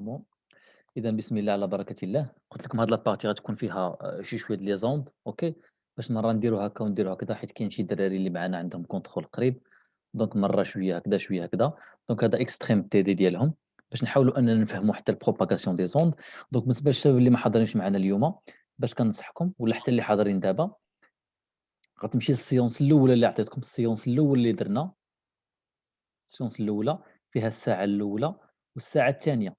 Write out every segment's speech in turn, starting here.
بون إذا بسم الله على بركة الله، قلت لكم هاد لابارتي غتكون فيها شي شوية د لي زوند أوكي، باش مرة نديرو هاكا ونديرو هكذا حيت كاين شي دراري اللي معانا عندهم كونترول قريب، دونك مرة شوية هكذا شوية هكذا، دونك هذا إكستريم TD ديالهم، باش نحاولوا أننا نفهموا حتى البروباغاسيون دي زوند، دونك بالنسبة للشباب اللي ما حاضرينش معانا اليوم، باش كننصحكم ولا حتى اللي حاضرين دابا، غتمشي للسيونس الأولى اللي عطيتكم، السيونس الأول اللي درنا، السيونس الأولى فيها الساعة الأولى والساعة الثانية.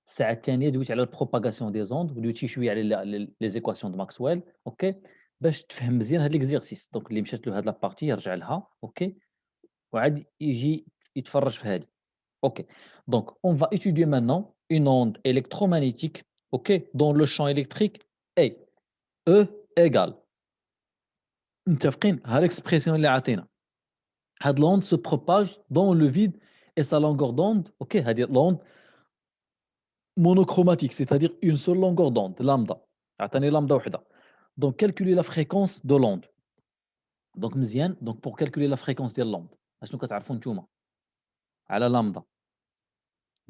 الساعة الثانية دويت على البروباغاسيون دي زوند ودويت شي شوية على لي زيكواسيون دو ماكسويل أوكي، باش تفهم مزيان هاد ليكزيرسيس، دونك اللي مشات له هاد لابارتي يرجع لها أوكي، وعاد يجي يتفرج في هادي أوكي. دونك on va étudier maintenant une onde électromagnétique OK dont le champ électrique est E égale متفقين؟ ها l'expression اللي عاطينا، هاد l'onde se propage dans le vide et sa longueur d'onde OK هادي l'onde monochromatique, c'est-à-dire une seule longueur d'onde, lambda. عطاني lambda وحدة. Donc calculer la fréquence de l'onde. Donc مزيان, donc pour calculer la fréquence ديال l'onde, اشنو كتعرفوا نتوما؟ على lambda.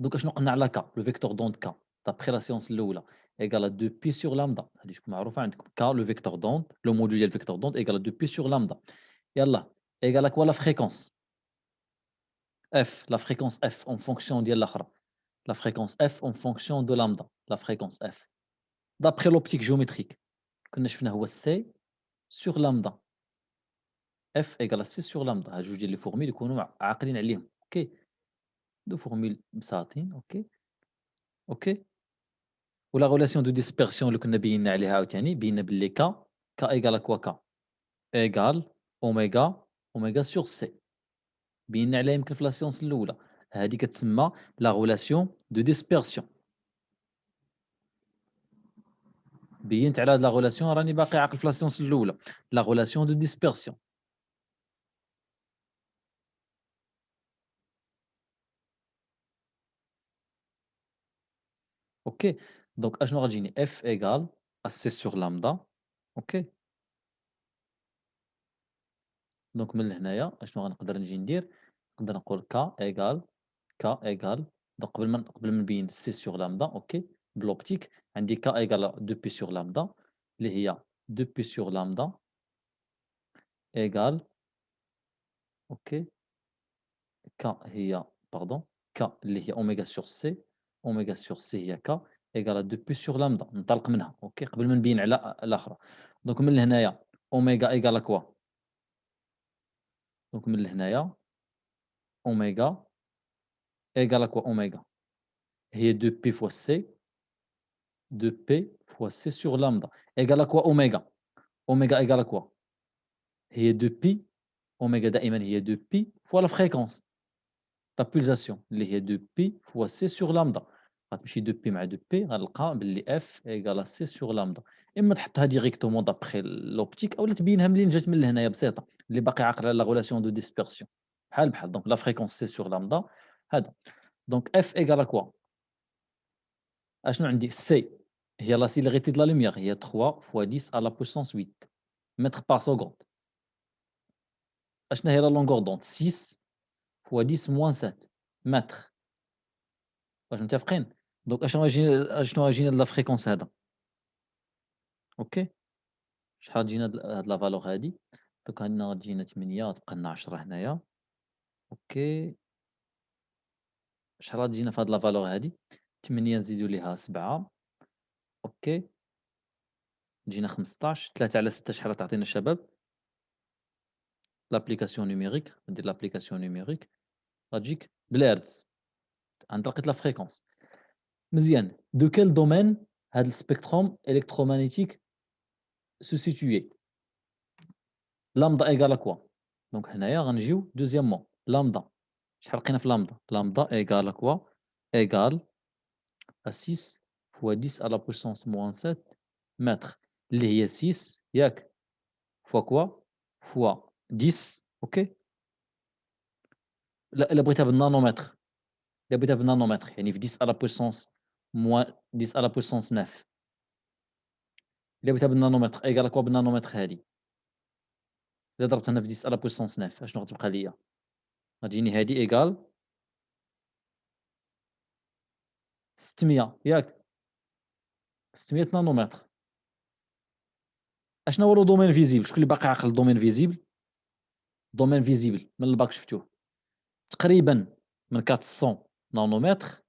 Donc اشنو قلنا على k, le vecteur d'onde k, d'après la séance الأولى, égale à 2pi sur lambda. هذه تكون معروفة عندكم. K, le vecteur d'onde, le module ديال vecteur d'onde égale à 2pi sur lambda. يلاه, égale à quoi la fréquence? F, la fréquence F en fonction ديال الأخرى. La fréquence F en fonction de lambda, la fréquence F. D'après l'optique géométrique. كنا شفنا هو C sur lambda F égale à C sur lambda هاد جوج ديال لي فورميل يكونوا عاقلين عليهم أوكي، دو فورميل بساطين أوكي، أوكي، ولا غولاسيون دو ديسبيرسيون اللي كنا بينا عليها عاوتاني بينا باللي K égale à quoi K égale أوميغا أوميغا sur C بينا عليها يمكن في لا سيونس الأولى، هادي كتسمى لا غولاسيون دو ديسبيرسيون، بينت على هاد لا غولاسيون راني باقي عاقل في لا سيونس الأولى، لا غولاسيون دو ديسبيرسيون. أوكي، دونك أشنو غتجيني F égale à C sur lambda أوكي. دونك من لهنايا أشنو غنقدر نجي ندير، نقدر نقول K égale دونك قبل ما نبين C sur lambda أوكي، بالأوبتيك عندي K égale 2pi sur lambda اللي هي 2pi sur lambda égale أوكي، K هي باردون K اللي هي أوميغا sur C، أوميغا sur C هي K égale à 2pi sur lambda ننطلق منها أوكي، قبل ما نبين على الآخرى. دونك من لهنايا أوميغا égale à quoi؟ دونك من لهنايا أوميغا égale à quoi أوميغا؟ هي 2pi fois C 2P fois C sur lambda égale à quoi oméga? Oméga égale à quoi? هي 2pi oméga دائما هي 2pi fois la fréquence la pulsation اللي هي 2pi fois C sur lambda غتمشي 2pi مع 2pi غنلقى باللي F égale à C sur lambda إما تحطها ديريكتومون d'après l'optique أولا تبينها منين جات من لهنايا بسيطة اللي باقي عاقل على la relation de dispersion بحال بحال donc la fréquence C sur lambda هذا donc F égale à quoi؟ أشنو عندي C هي la célérité de la lumière هي 3 fois 10 à la puissance 8 mètres par seconde. أشنو هي la longueur d'onde 6 fois 10 moins 7 متر. واش متفقين؟ دونك أشنو غيجينا هاد la fréquence هذا أوكي، شحال تجينا هاد la valeur هادي، دونك عندنا غتجينا 8 غتبقى لنا 10 هنايا أوكي، شحال غتجينا في هاد la valeur هادي 8 نزيدو ليها 7 أوكي، تجينا 15 3 على 6 شحال غتعطينا الشباب؟ l'application numérique ندير l'application numérique غتجيك بالهرتز عن طريقة لا فريكونس. مزيان دو كيل دومين هاد السبيكتروم الكترومagnétique سو سيتويي لامدا ايغال ا كوا دونك هنايا غنجيو دوزيامون لامدا شحال لقينا في لامدا لامدا ايغال ا كوا ايغال ا 6 فوا 10 على بويسونس موان 7 متر اللي هي 6 ياك فوا كوا فوا 10 اوكي لا الا بغيتها بالنانومتر الا بغيتها بالنانومتر يعني في 10 على بويسونس موان 10 على بويسونس 9 إلا بغيتها بالنانومتر إيكال كوا بالنانومتر هادي، إلا ضربت أنا في 10 على بويسونس 9 أشنو غتبقى ليا؟ غتجيني هادي إيكال 600 ياك 600 نانومتر. اشنو هو لو دومين فيزيبل؟ شكون اللي باقي عاقل الدومين فيزيبل؟ دومين فيزيبل من الباك شفتوه تقريبا من 400 نانومتر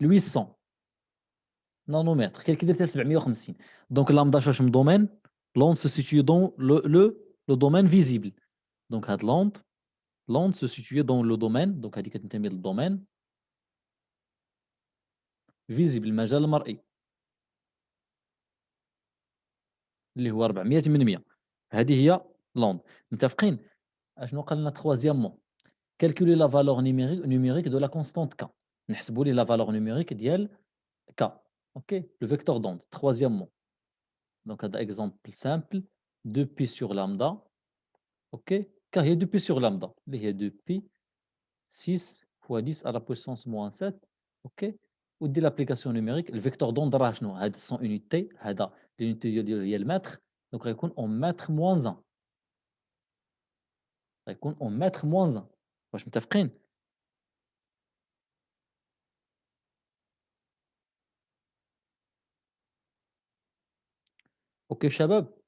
ل 800 نانومتر، كاين كيدير حتى 750. دونك لامدا فاش من دومين لوند سو سيتوي دون لو دومين فيزيبل. دونك هاد لوند سو سيتوي دون لو دومين، دونك هادي كتنتمي للدومين فيزيبل المجال المرئي اللي هو 400 من 100. هذه هي لوند. متفقين؟ اشنو قال لنا تخوازيامون؟ calculer la valeur numérique de la constante k. نحسبوا لي la valeur numérique ديال k. OK, le vecteur d'onde. Troisièmement, donc un exemple simple, 2pi sur lambda. OK, k هي 2pi sur lambda اللي هي 2pi 6 fois 10 à la puissance moins 7. OK, ودير l'application numérique. Le vecteur d'onde راه شنو؟ هاد son unité، هذا l'unité ديالو هي المتر، donc غيكون en mètre moins 1. غيكون en mètre moins 1. واش متفقين؟ اوكي شباب.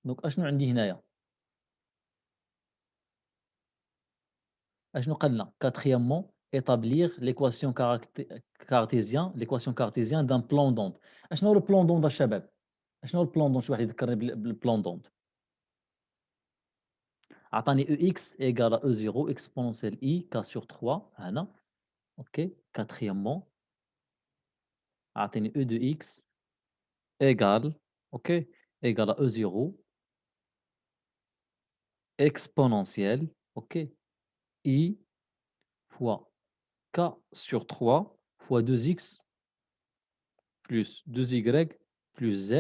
دونك اشنو عندي هنايا؟ اشنو قال لنا؟ quatrièmement établir l'équation cartésien d'un plan d'onde. اشنو هو البلان d'onde الشباب؟ اشنو هو البلان d'onde؟ شي واحد يذكرني بالبلان d'onde. عطاني او اكس ايغال او 0 اكسبونونسيال اي k sur 3 هنا. اوكي quatrièmement عطيني او دو اكس ايغال اوكي ايغال او 0 exponentielle ok i fois k sur 3 fois 2x plus 2y plus z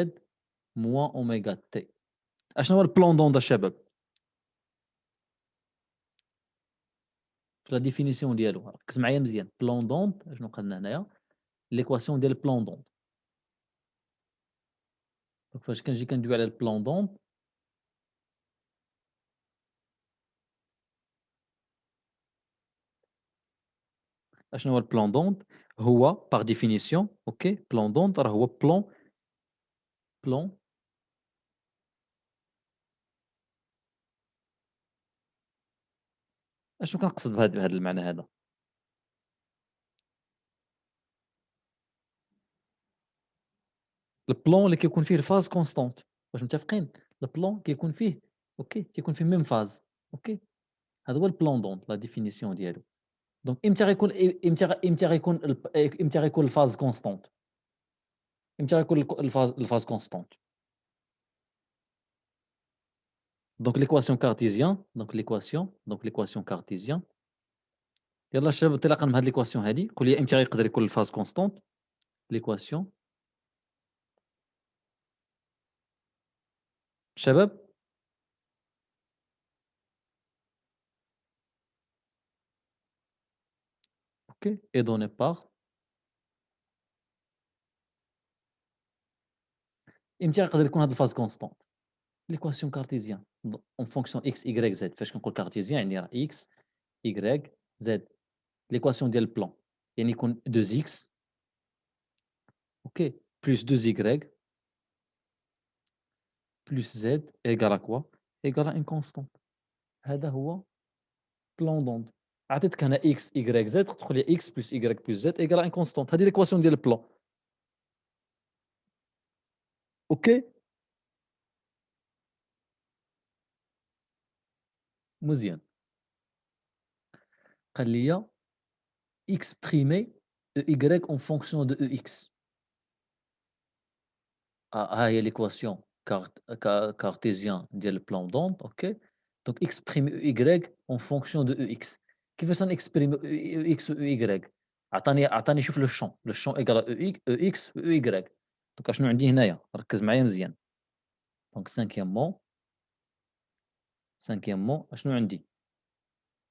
moins oméga t. اشنو هو البلان دوند الشباب؟ في لا ديفينيسيون ديالو ركز معايا مزيان. بلان دوند اشنو قالنا هنايا؟ ليكواسيون ديال البلان دوند. دونك فاش كنجي كندوي على البلان دوند اشنو هو البلان دوند؟ هو باغ ديفينيسيون اوكي بلان دوند راه هو بلان اشنو كنقصد بهذا المعنى هذا؟ البلان اللي كيكون فيه الفاز كونستانت. واش متفقين؟ البلان كيكون فيه اوكي كيكون فيه ميم فاز. اوكي هذا هو البلان دوند لا ديفينيسيون ديالو. دونك امتى غيكون الفاز كونستانت؟ امتى غيكون الفاز كونستانت؟ دونك ليكواسيون كارتيزيان. يلاه الشباب انطلاقا من هاد ليكواسيون هادي قول لي امتى غيقدر يكون الفاز كونستانت. ليكواسيون شباب اوكي اي دوني باغ امتى غيقدر يكون هاد الفاز كونستانت؟ ليكواسيون كارتيزيان اون فونكسيون اكس ايغريك زد. فاش كنقول كارتيزيان يعني راه اكس ايغريك زد. ليكواسيون ديال البلان يعني يكون 2 اكس اوكي بلس 2 زيغريك بلس زد ايغال كوا؟ ايغال ان كونستانت. هذا هو بلان دوند. عطيتك هنا اكس ايغريك زد تدخل لي اكس بلس ايغريك بلس زد ايغال ان كونستانت. هذه ليكواسيون ديال البلان. اوكي مزيان. قال لي exprimer y en fonction de ex. ها هي l'équation cartésien ديال البلان دوند اوكي. دونك exprime y en fonction de ex. كيفاش غنكسبريمي ex و y؟ عطاني شوف لو شون ايكال ex و y. دونك اشنو عندي هنايا؟ ركز معايا مزيان. دونك cinquièmement اشنو عندي؟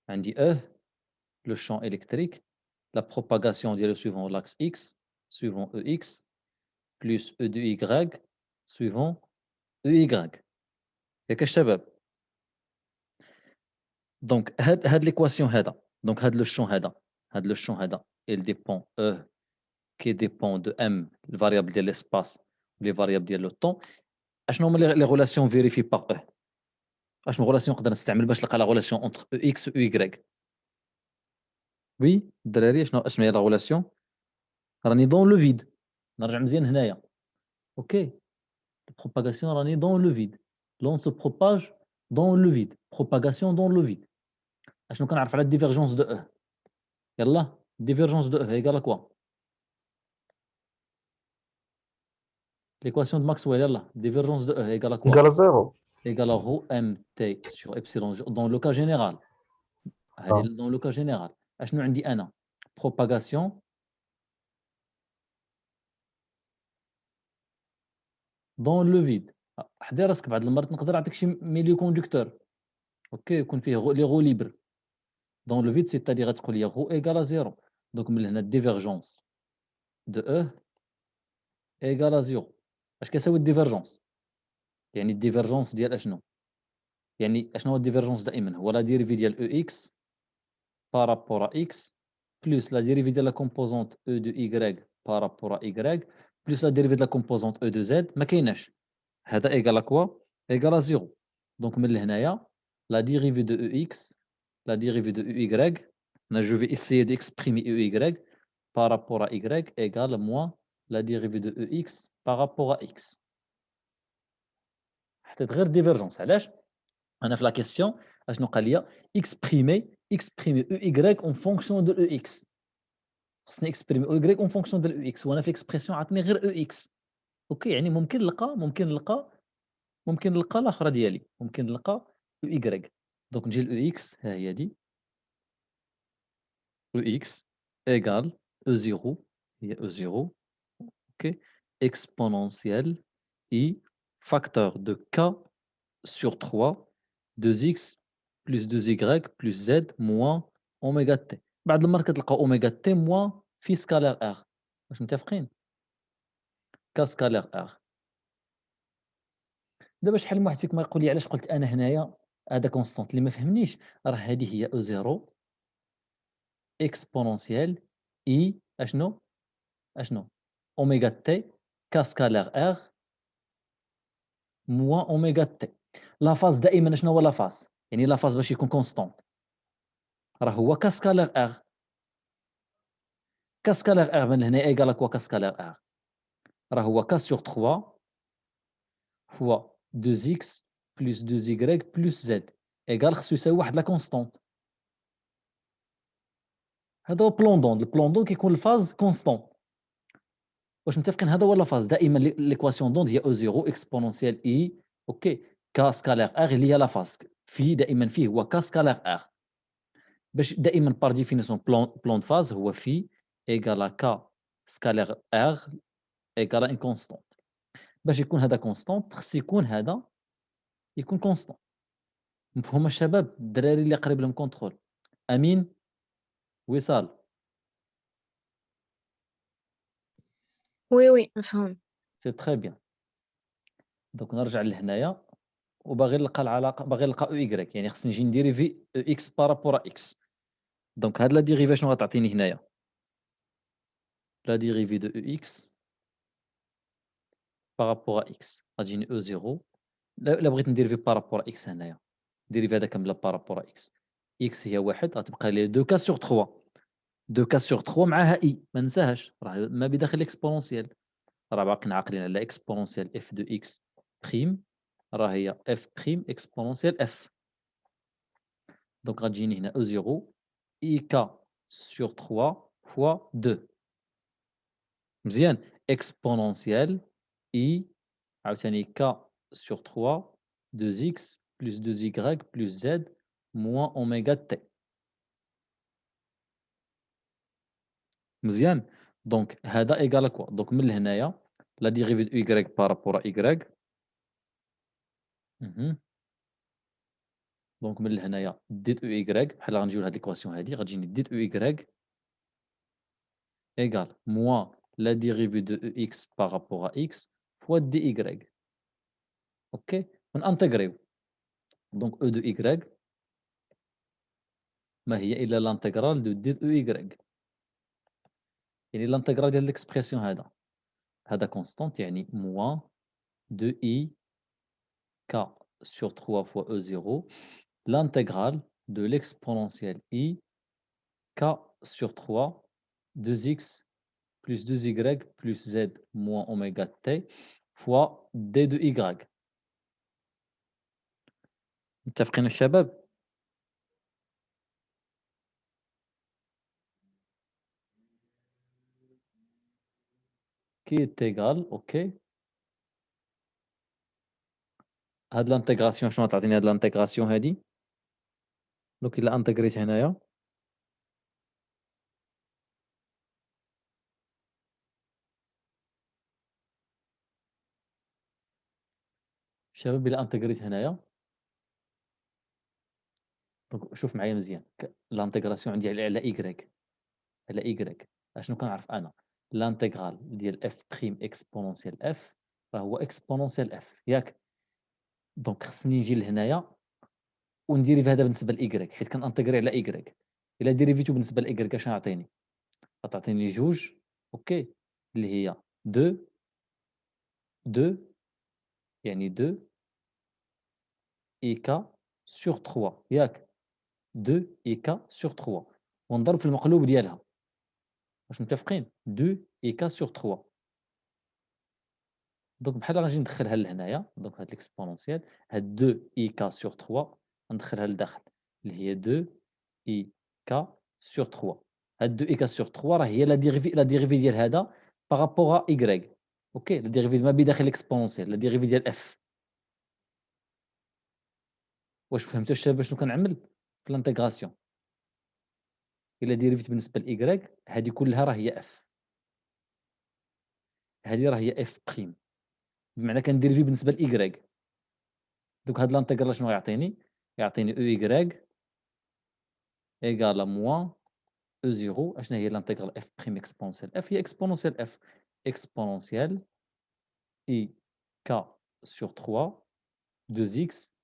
عندي le champ électrique la propagation ديالو suivant l'axe x suivant ex plus E de Y suivant EY. ياك الشباب؟ دونك هاد ليكواسيون هذا، دونك هاد لو شون هذا، هاد لو شون هذا il dépend E qui dépend de M, le variable de l'espace, les variables de le temps. اشنو هما les relations vérifiées par E؟ اشنو relation نقدر نستعمل باش نلقى la relation entre EX و Y؟ وي الدراري اشنو هي la relation؟ راني dans le vide. نرجع مزيان هنايا. اوكي. Propagation راني dans le vide. L'on se propage dans le vide. Propagation dans le vide. اشنو كنعرف على divergence de E؟ يلا divergence de E égale à quoi؟ L'équation de Maxwell يلا divergence de E égale à quoi؟ Égal à 0. Égale à rho mt sur epsilon dans le cas général. Ah. Dans le cas général. اشنو عندي انا؟ propagation dans le vide. حدي راسك بعض المرات نقدر نعطيك شي ميليو كوندكتور. اوكي يكون فيه لي غو ليبر. Dans le vide, c'est-à-dire غتقول لي rho égale à 0. Donc من هنا divergence de E égale à 0. اش كيساوي الديفيرجونس؟ يعني الديفيرجونس ديال اشنو؟ يعني اشنو هو الديفيرجونس دائما؟ هو لا ديريفي ديال او اكس بارابور ا اكس بلس لا ديريفي ديال لا كومبوزونت او دو y بارابور ا y بلس لا ديريفي ديال لا كومبوزونت او دو z ما كايناش. هذا ايغال كوا؟ ايغال ا 0. دونك من لهنايا لا ديريفي دو او اكس لا ديريفي دو او y انا جو في اسيي ديكسبريمي او y بارابور ا y ايغال موان لا ديريفي دو او اكس بارابور ا x. حطيت غير ديفيرجونس. علاش؟ انا في لا كيسيون اشنو قال لي؟ اكسبريمي او y اون فونكسيون دو او اكس. خصني اكسبريمي او y اون فونكسيون ديال او اكس وانا في الاكسبرسيون عطني غير او اكس. اوكي يعني ممكن نلقى الاخرى ديالي، ممكن نلقى او y. دونك نجي لاو اكس ها هي دي او اكس ايغال او 0 هي او 0 اوكي exponentielle i facteur de k sur 3 2x plus 2y plus z moins oméga t. بعد المرات كتلقى اوميغا تي موان في سكالير ار. واش متفقين؟ ك سكالير ار. دابا شحال من واحد فيكم يقول لي علاش قلت انا هنايا هذا كونستانت؟ اللي ما فهمنيش راه هذه هي او 0 اكسبونونسيال اي اشنو اوميغا تي ك سكالير ار موان اوميغا تي. لا فاز دائما شنو هو لا فاز؟ يعني لا فاز باش يكون كونستانت راه هو ك سكالير ار. ك سكالير ار من هنا ايغال كوا ك سكالير ار؟ راه هو ك سور 3 فوا 2x بلس 2y بلس z ايغال خصو يساوي واحد لا كونستانت. هذا هو بلوندون. البلوندون كيكون الفاز كونستون. واش متفقين؟ هذا هو لا فاز دائما. ليكواسيون دوند هي او 0 اكسبونونسيال اي اوكي ك سكالير ار اللي هي لا فاز في دائما فيه هو ك سكالير ار. باش دائما بار ديفينيسيون بلون فاز هو في ايغال ك سكالير ار ايغال ان كونستون. باش يكون هذا كونستون خص يكون هذا يكون كونستون. مفهوم الشباب؟ الدراري اللي قريب لهم كونترول. امين وصال. وي وي مفهوم. سي تري بيان. دونك نرجع لهنايا وباغي نلقى العلاقه، باغي نلقى او y يعني خصني نجي نديريفي او اكس بارابور ا اكس. دونك هاد لا ديريفي شنو غتعطيني هنايا؟ لا ديريفي دو او اكس بارابور ا اكس غتجيني او 0. لا بغيت نديريفي بارابور ا اكس هنايا ديريفي هذا كامله بارابور ا اكس. اكس هي واحد غتبقى لي 2 كا سور 3. 2 كا سور 3 معاها اي ما ننساهاش راه ما بداخل اكسبونونسيال. راه باقيين عاقلين على اكسبونونسيال اف دو اكس بريم راه هي اف بريم اكسبونونسيال اف. دونك غتجيني هنا او 0 IK sur 3 fois 2 مزيان exponentielle I عاوتاني K sur 3 2x plus 2y plus z moins oméga t. مزيان دونك هذا ايغال كوا؟ دونك من لهنايا لا ديريفي دو y بارابور ا y. دونك من لهنايا ديت او y بحال غنجيو لهاد ليكواسيون هادي غتجيني ديت او y égale moins la dérivée de x par rapport à x fois dy. OK ونانتيغريو. دونك e de y ما هي إلا l'intégrale de d de y. يعني الانتجرال ديال ليكسبرسيون هذا كونستانت يعني موان دو I K sur 3 fois E0 l'intégrale de l'exponentielle I K sur 3 2x plus 2y plus z moins oméga t fois d de y. متفقين الشباب؟ qui est égal اوكي هاد الانتغراسيون شنو تعطيني هاد الانتغراسيون هادي دونك الا انتغريت هنايا شباب الا انتغريت هنايا دونك شوف معايا مزيان الانتغراسيون عندي على ايكغيك على ايكغيك اشنو كنعرف انا الانتغرال ديال اف بريم اكسبونونسيال اف راه هو اكسبونونسيال اف ياك دونك خصني نجي لهنايا ونديري في هذا بالنسبه لايكغيك حيت كنانتغري على ايكغيك الا ديريفيتو بالنسبه لايكغيك اش غيعطيني غتعطيني جوج اوكي اللي هي 2 يعني 2 اي كا سور 3 ياك 2 اي كا سور 3 ونضرب في المقلوب ديالها واش متفقين 2 اي كا سور 3 دونك بحال غنجي ندخلها لهنايا دونك هاد ليكسبونونسيال هاد 2 اي كا سور 3 غندخلها لداخل اللي هي 2 اي كا سور 3 هاد 2 اي كا سور 3 راه هي لا ديريفي ديال هذا بارابور ا y اوكي لا ديريفي ما بداخل ليكسبونونسيال لا ديريفي ديال اف واش فهمتوا الشباب شنو كنعمل في الانتغراسيون الا ديريفيت بالنسبه ل y هذه كلها راه هي اف هذه راه هي اف بريم بمعنى كنديريفي بالنسبه ل y دوك هاد الانتغرال شنو يعطيني او y ايغال موان او 0 اشنا هي الانتغرال اف بريم اكسبونونسيال اف هي اكسبونونسيال اف اكسبونونسيال اي كا سور 3 2x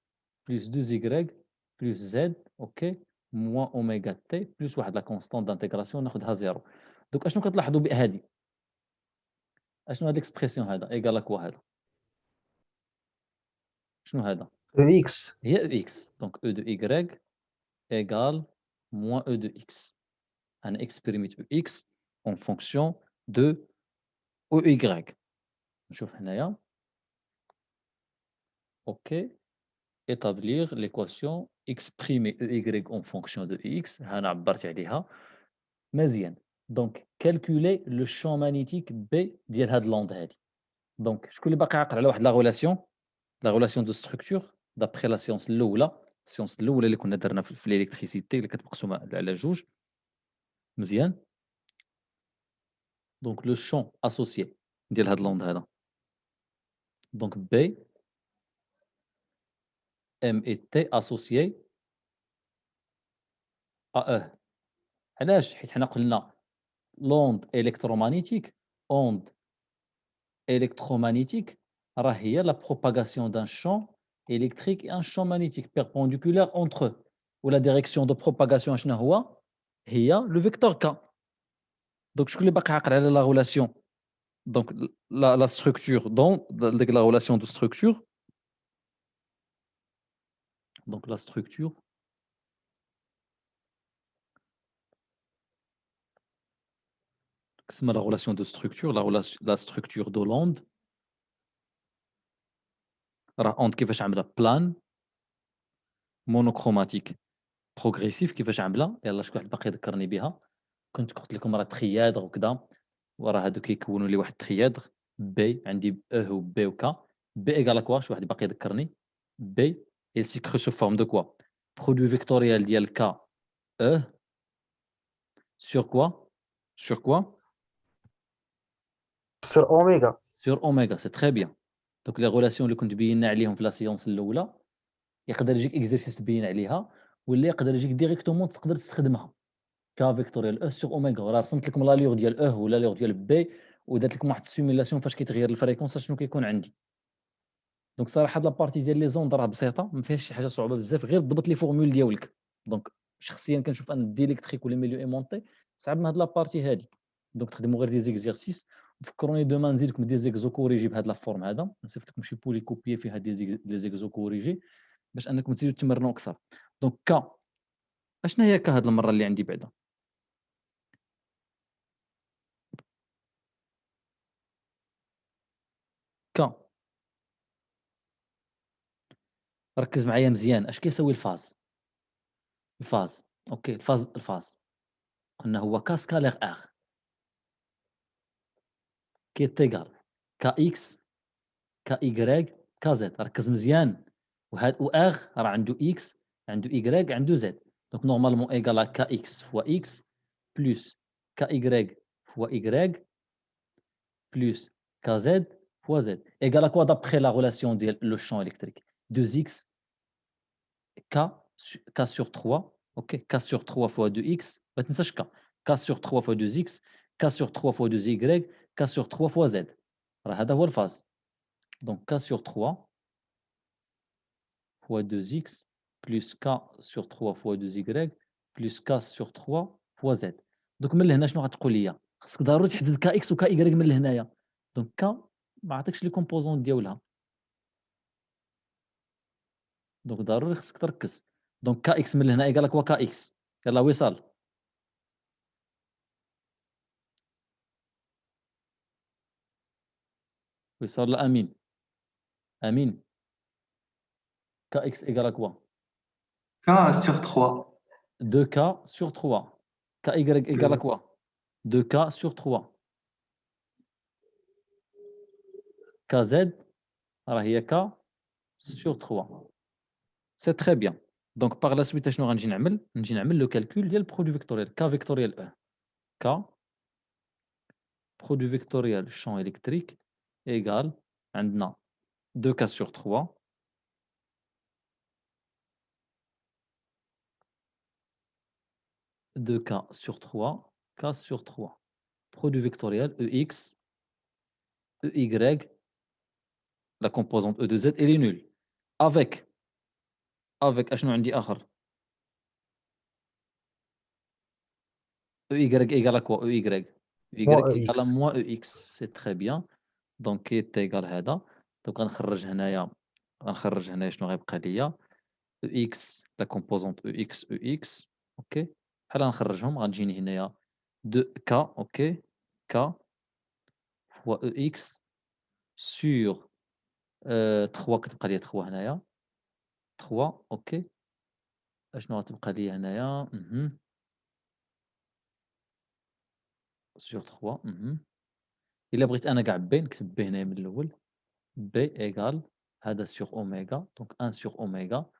plus 2y plus z اوكي موان اوميغا تي بلس واحد لا كونستانت دانتيغراسيون ناخذها زيرو دوك اشنو كتلاحظوا بهذه اشنو هاد الاكسبرسيون هذا ايغال كوا هذا شنو هذا X. هي او اكس دونك او دو y ايغال موان او دو اكس انا اكسبيريميت او اكس اون فونكسيون دو او y نشوف هنايا اوكي établir l'équation exprimer y en fonction de x هنا عبرت عليها مزيان دونك calculer le champ magnétique B ديال هاد لوند هادي دونك شكون اللي باقي عاقل على واحد لا غولاسيون دو ستركتور دابخي لا سيونس الاولى السيونس الاولى اللي كنا درنا في الالكتريسيتي اللي كتمقسومه على جوج مزيان دونك لو شون اسوسيي ديال هاد لوند هذا دونك بي ام اي تي اسوسيي ا اه علاش حيت حنا قلنا لوند الكترومagnétique onde électromagnétique راه هي la propagation d'un champ électrique et un champ magnétique perpendiculaire entre eux و la direction de propagation شنو هو هي le vecteur k donc شكون اللي باقي عاقل على la relation donc la structure dans ديك la relation de structure donc la structure اسمها la relation de structure la structure de l'onde راه onde كيفاش عامله plan monochromatique بروغريسيف كيفاش عامله يلاه شكون واحد باقي يذكرني بها كنت قلت لكم راه تريادغ وكذا وراه هادو كيكونوا لي واحد تريادغ بي عندي او و بي و كا بي ايغال كوا شي واحد باقي يذكرني بي il s'écrit sous forme de quoi produit vectoriel ديال كا او sur quoi sur quoi Sur oméga. sur اوميغا سي تري بيان دوك لي غولاسيون اللي كنت بينا عليهم في لا سيونس الاولى يقدر يجيك اكزرسيس تبين عليها ولا يقدر يجيك ديريكتومون تقدر تستخدمها كا فيكتوريال او سور اوميغا راه رسمت لكم لا ليغ ديال او ولا ليغ ديال بي ودرت لكم واحد السيميلاسيون فاش كيتغير الفريكونس شنو كيكون عندي دونك صراحه هاد لابارتي ديال لي زوند راه بسيطه ما فيهاش شي حاجه صعوبه بزاف غير ضبط لي فورمول ديالك دونك شخصيا كنشوف ان ديليكتريك ولا ميليو ايمونتي صعب من هاد لابارتي هادي دونك تخدموا غير دي زيكزيرسيس. فكروني دوما نزيدكم دي زيكزو كوريجي بهذا لا فورم هذا، نصيفط لكم شي بولي كوبيي فيها دي زيكزو كوريجي باش انكم تزيدوا تمرنوا اكثر. دونك كا اشنا هي كا هاد المره اللي عندي بعدا؟ كا ركز معايا مزيان، اش كيسوي الفاز؟ الفاز اوكي، الفاز قلنا هو كا سكالير ار كي تيغال كا اكس كا ايغريك كا زد. ركز مزيان، وهاد و ار راه عنده اكس عنده ايغريك عنده زد. دونك نورمالمون ايغال كا اكس فوا اكس بلس كا ايغريك فوا ايغريك plus kz fois z égale à quoi d'après la relation de le champ électrique? 2x k sur 3, ok, k sur 3 fois 2x, ما تنساش k sur 3 fois 2x, k sur 3 fois 2y, k sur 3 fois z. راه هذا هو الفاز. donc k sur 3 fois 2x plus k sur 3 fois 2y plus k sur 3 fois z. donc من لهنا شنو غتقول لي؟ خصك ضروري تحدد كا اكس وكا ايغريك من لهنايا. دونك كا ما عطيكش لي كومبوزون ديالها، دونك ضروري خصك تركز. دونك كا اكس من لهنا ايكال لك هو كا اكس. يلا وصال. وصال لا امين؟ امين كا اكس ايكال لك هو K sur 3. 2 كا sur 3. كا ايكغيك ايكال لك هو 2 كا sur 3. كا زد راه هي كا sur 3. سي تري بيان. دونك باغ لا سويت شنو غنجي نعمل؟ نجي نعمل لو كالكول ديال برودوي فيكتوريال كا فيكتوريال او. كا برودوي فيكتوريال شون الكتريك ايكال عندنا 2 كا sur 3 2K sur 3, K sur 3. Produit vectoriel EX, EY, la composante E de Z, elle est nulle. Avec, أشنو عندي آخر؟ EY égale à quoi? EY. EY moins égale à EX. moins EX. C'est très bien. Donc, كي تيغال هذا. Donc, غنخرج هنايا شنو غيبقى ليا؟ EX, la composante EX, EX. OK. بحال غنخرجهم غتجيني هنايا 2K, OK. K fois EX sur 3 كتبقى ليا 3 هنايا 3 اوكي. اشنو غتبقى ليا هنايا سور 3 الا بغيت انا كاع بي نكتب بي هنايا من الاول بي ايكال هذا سور اوميغا دونك 1 سور اوميغا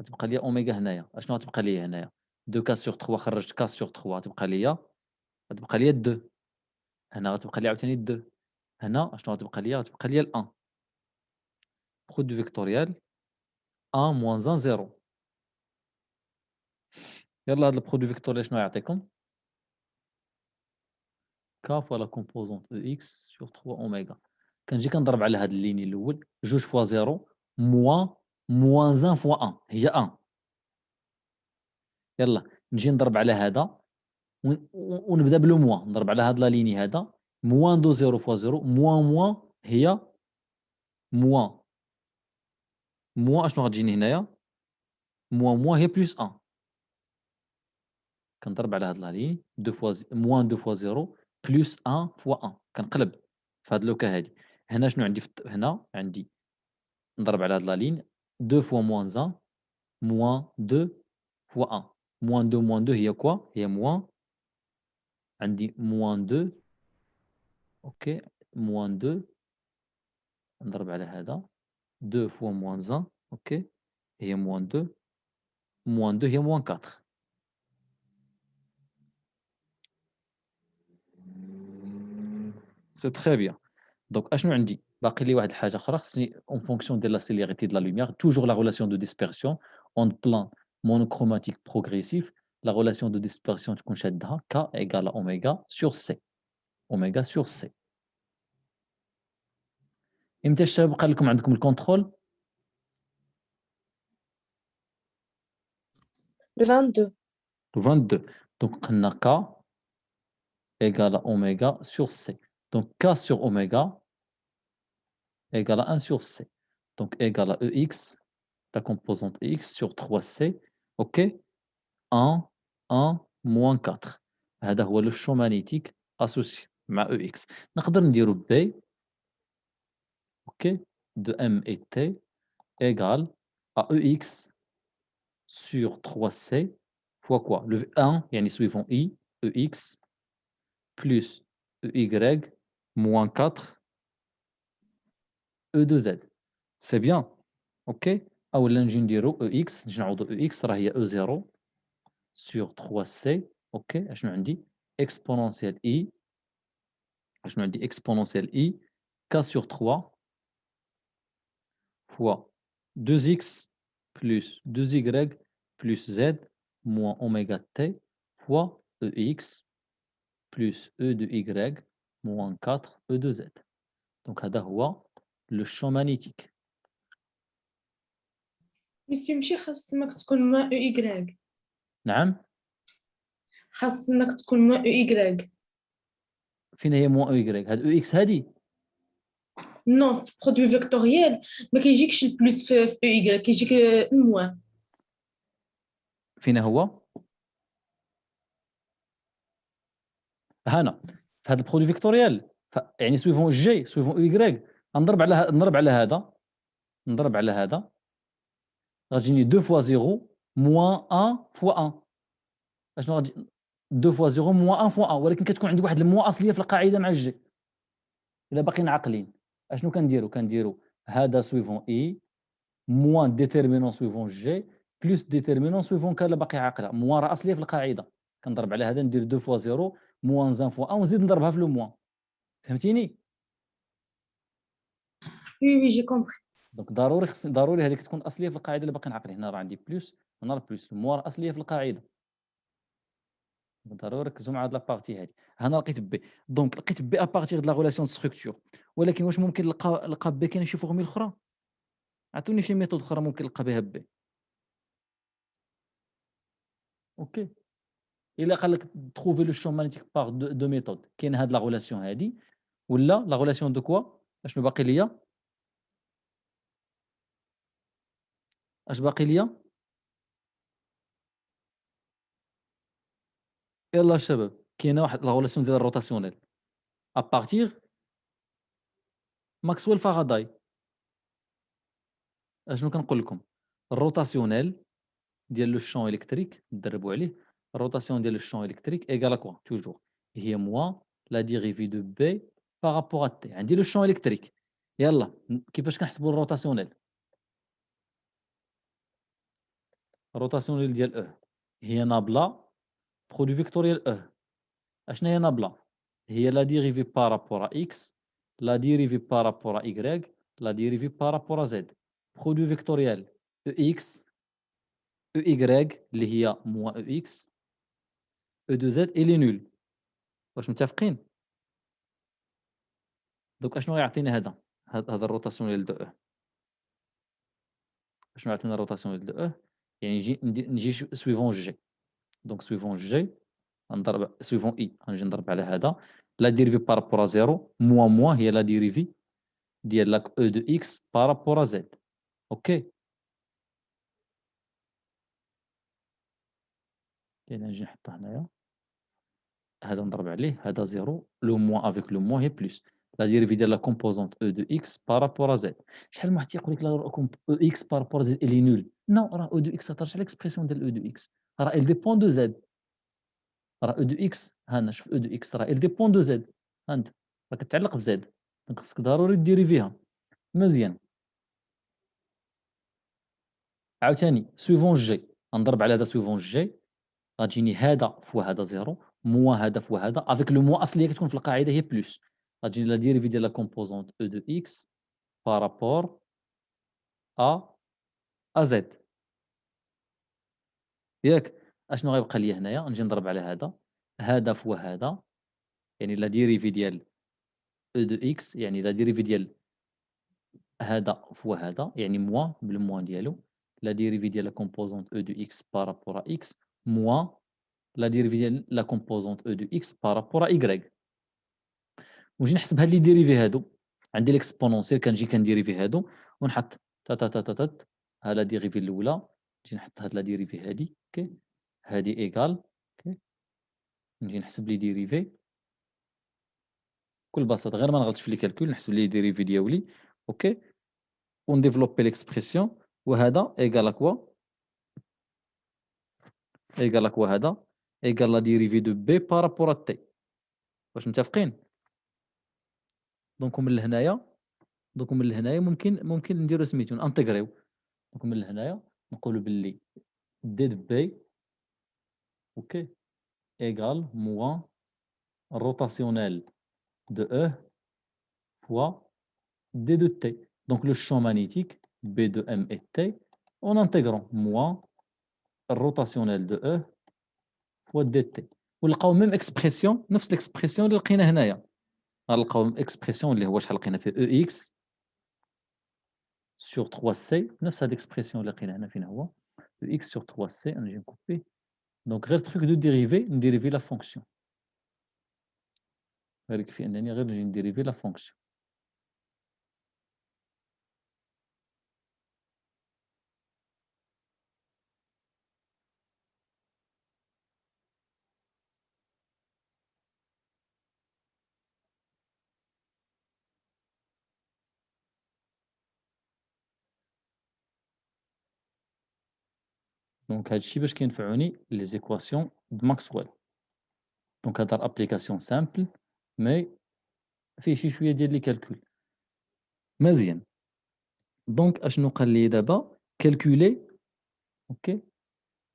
غتبقى ليا اوميغا هنايا. اشنو غتبقى ليا هنايا 2 كا سور 3 خرجت كا سور 3 غتبقى ليا 2 هنا غتبقى ليا عاوتاني 2 هنا اشنو غتبقى ليا؟ غتبقى ليا 1 برودوي فيكتوريال 1 موان 1 0. يلا هاد البرودوي فيكتوريال شنو يعطيكم؟ K fois la composante EX sur 3 oméga. كنجي كنضرب على هاد الليني الأول 2 fois 0 moins 1 fois 1 هي 1. يلا نجي نضرب على هذا ونبدا بلو موان نضرب على هاد لا ليني هذا moins 2 0 fois 0 moins هي moins اشنو غتجيني هنايا moins هي بلس 1. كنضرب على هاد لا ليني 2 fois moins 2 fois 0 بلس 1 fois 1 كنقلب في هاد لوكا هادي. هنا شنو عندي هنا عندي نضرب على هاد لا لين 2 fois moins 1 moins 2 fois 1 moins 2 هي كوا؟ هي moins عندي moins 2 اوكي moins 2 نضرب على هذا 2 fois moins 1 اوكي هي moins 2 هي moins 4. سي تري بيان. دونك اشنو عندي؟ باقي لي واحد الحاجه اخرى خصني اون فونكسيون ديال لا سيليريتي دو لا لوميير توجور لا ريلاسيون دو ديسبيرسيون اون بلان مونوكروماتيك بروغريسيف. لا ريلاسيون دو ديسبيرسيون تكون شادها ك ايكال اوميغا سور سي اوميغا سور سي. امتى الشباب قال لكم عندكم الكونترول؟ Le 22. 22. دونك قلنا ك égale à oméga sur C. Donc K sur oméga égale à 1 sur C. Donc égale à EX, la composante EX sur 3C. OK? 1, 1, moins 4. هذا هو le champ magnétique associé مع EX. نقدر نديرو B, OK, de M et T égale à EX sur 3C fois quoi? Le 1, يعني suivant I, EX, plus EY, moins 4, E de Z. C'est bien. OK? أولا نجي نديرو EX, نجي نعوضو EX راه هي E0 sur 3C. OK? اشنو عندي؟ exponentielle I, اشنو عندي؟ exponentielle I, K sur 3 fois 2x plus 2y plus z moins oméga t fois EX plus E de y moins 4 E de z. Donc هذا هو le champ magnétique. ميسي ماشي خاص تماك تكون ما او ايكغيك، نعم. خاص تماك تكون ما او ايكغيك. فين هي moins y؟ هاد EX هادي نو برودوي فيكتوريال ما كيجيكش البلوس في او ايكغيك، كيجيك الموان. فين هو؟ هنا في هذا البرودوي فيكتوريال، يعني سويفون جي سويفون y نضرب على نضرب على هذا، نضرب على هذا غتجيني 2 fois 0 moins 1 fois 1. اشنو غادي 2 fois 0 moins 1 fois 1، ولكن كتكون عندي واحد الموا اصليه في القاعده مع الجي. الا باقيين عاقلين اشنو كنديرو هذا سويفون اي موان ديتيرمينون سويفون جي بلس ديتيرمينون سويفون كان باقي عاقله، موان راه اصليه في القاعده، كنضرب على هذا ندير 2 fois 0 moins 1 fois 1 ونزيد نضربها في لو موان. فهمتيني؟ وي وي جي كومبري. دونك ضروري هذيك تكون اصليه في القاعده اللي باقيين عاقلين. هنا راه عندي بلس، هنا راه بلس، الموا راه اصليه في القاعده. ضروري ركزوا مع هاد لابارتي هادي. هنا لقيت بي، دونك لقيت بي ابارتيغ دو لا غولاسيون دو ستركتور. ولكن واش ممكن نلقى بي كاين شي فورميل اخرى؟ عطوني شي ميثود اخرى ممكن نلقى بها بي. اوكي، الا قال لك تروفي لو شون مانيتيك باغ دو ميثود، كاين هاد لا غولاسيون هادي ولا لا غولاسيون دو كوا؟ اشنو باقي ليا؟ اش باقي ليا؟ يلا الشباب، كاينه واحد لا غولاسيون ديال الروتاسيونيل ابارتيغ ماكسويل فاراداي. اشنو كنقول لكم؟ الروتاسيونيل ديال لو شون الكتريك ندربوا عليه. الروتاسيون ديال لو شون الكتريك ايغال كوا توجور هي موان لا ديريفي دو بي بارابور ا تي. عندي لو شون الكتريك، يلا كيفاش كنحسبوا الروتاسيونيل؟ الروتاسيونيل ديال او هي نابلا برودوي فيكتوريال او. اشنا هي نابلا؟ هي لا ديريفي بارابور ا اكس، لا ديريفي بارابور ا ايغريك، لا ديريفي بارابور ا زد. برودوي فيكتوريال او اكس او ايغريك اللي هي موان او اكس، او دو زد الي نول. واش متفقين؟ دوك اشنو غيعطيني هذا؟ هذا الروتاسيونيل دو او. اشنو يعطينا الروتاسيونيل دو او؟ يعني نجي سويفون جي. دونك سويفون جي نضرب سويفون اي، غنجي نضرب على هذا لا ديريفي بارابور ا زيرو موان موان هي لا ديريفي ديال لاك او دو اكس بارابور ا زد. اوكي، يعني نجي نحطها هنايا، هذا نضرب عليه هذا زيرو، لو موان افيك لو موان هي بلس لا ديريفي ديال لا كومبوزونت او دو اكس بارابور ا زد. شحال من واحد تيقول لك لا او اكس بارابور ا زد الي نول. نو، راه او دو اكس ترجع ليكسبرسيون ديال او دو اكس، راه ال ديبون دو زد. راه او دو اكس، ها انا شوف او دو اكس راه ال ديبون دو زد، ها انت راه كتعلق بزد، دونك خصك ضروري ديري فيها مزيان. عاوتاني سويفون جي غنضرب على هذا سويفون جي، غتجيني هذا فوا هذا زيرو موان هذا فوا هذا افيك لو موان اصليه كتكون في القاعده هي بلس، غتجيني لا ديريفي ديال لا كومبوزونت او دو اكس بارابور ا زد. ياك اشنو غيبقى لي هنايا؟ نجي نضرب على هذا، هذا فوا هذا، يعني لا ديريفي ديال او دو اكس يعني لا ديريفي ديال هذا فوا هذا يعني موان بالموان ديالو، لا ديريفي ديال لا كومبوزونت او دو اكس بارابور ا اكس موان la dérivée ديال la composante e de x par rapport à y. ونجي نحسب هاد لي ديريفي هادو، عندي ليكسبونونسيال كنجي كنديريفي هادو ونحط تا تا تا تا تا ها لا ديريفي الأولى، نجي نحط هاد لا ديريفي هادي أوكي، هادي إيكال أوكي، نجي نحسب لي ديريفي بكل بساطة غير ما نغلطش في لي كالكول، نحسب لي ديريفي ديالي أوكي، ونديفلوبي ليكسبرسيون وهذا إيكال كوا، إيكال كوا هذا إيكال لا ديريفي دو بي بارابور ا تي. واش متفقين؟ دونك من لهنايا ممكن نديرو سميتو نانتيغريو. دونك من لهنايا نقولو باللي دي دو بي اوكي égal moins rotationnel de E fois D de T. Donc le champ magnétique B de M et T en intégrant moins rotationnel de E fois dt. ونلقاو ميم اكسبرسيون نفس الاكسبرسيون اللي لقينا هنايا، غنلقاو اكسبرسيون اللي هو شحال لقينا فيه او اكس sur 3c نفس هاد الاكسبرسيون اللي لقينا هنا فين هو او اكس sur 3c. نجي نكوبي دونك غير تروك دو ديريفي نديريفي لا فونكسيون، غير يكفي انني غير نجي نديريفي لا فونكسيون. دونك هادشي باش كينفعوني لي زيكواسيون د ماكسويل. دونك هذا ابليكاسيون سامبل مي فيه شي شويه ديال لي كالكول مزيان. دونك اشنو قال لي دابا كالكولي اوكي.